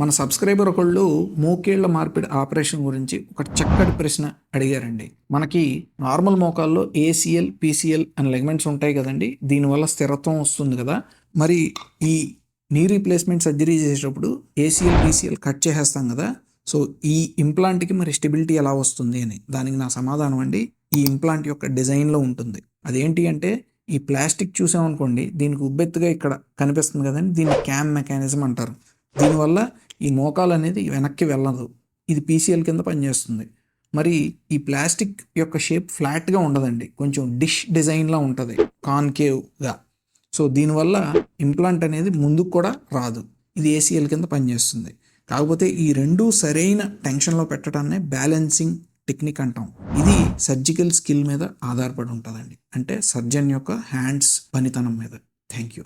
మన సబ్స్క్రైబర్ ఒకళ్ళు మోకేళ్ల మార్పిడి ఆపరేషన్ గురించి ఒక చక్కటి ప్రశ్న అడిగారండి. మనకి నార్మల్ మోకాల్లో ఏసీఎల్, పీసీఎల్ అనే లెగ్మెంట్స్ ఉంటాయి కదండి. దీనివల్ల స్థిరత్వం వస్తుంది కదా. మరి ఈ నీ రీప్లేస్మెంట్ సర్జరీ చేసేటప్పుడు ఏసీఎల్, పీసీఎల్ కట్ చేసేస్తాం కదా. సో ఈ ఇంప్లాంట్కి మరి స్టెబిలిటీ ఎలా వస్తుంది అని దానికి నా సమాధానం అండి, ఈ ఇంప్లాంట్ యొక్క డిజైన్లో ఉంటుంది. అదేంటి అంటే ఈ ప్లాస్టిక్ చూసామనుకోండి, దీనికి ఉబ్బెత్తుగా ఇక్కడ కనిపిస్తుంది కదండి, దీన్ని క్యామ్ మెకానిజం అంటారు. దీనివల్ల ఈ మోకాలు అనేది వెనక్కి వెళ్ళదు. ఇది పీసీఎల్ కింద పనిచేస్తుంది. మరి ఈ ప్లాస్టిక్ యొక్క షేప్ ఫ్లాట్గా ఉండదండి, కొంచెం డిష్ డిజైన్లా ఉంటుంది, కాన్కేవ్గా. సో దీనివల్ల ఇంప్లాంట్ అనేది ముందుకు కూడా రాదు. ఇది ఏసీఎల్ కింద పనిచేస్తుంది. కాకపోతే ఈ రెండు సరైన టెన్షన్లో పెట్టడాన్నే బ్యాలెన్సింగ్ టెక్నిక్ అంటాం. ఇది సర్జికల్ స్కిల్ మీద ఆధారపడి ఉంటుందండి, అంటే సర్జన్ యొక్క హ్యాండ్స్ పనితనం మీద. Thank you.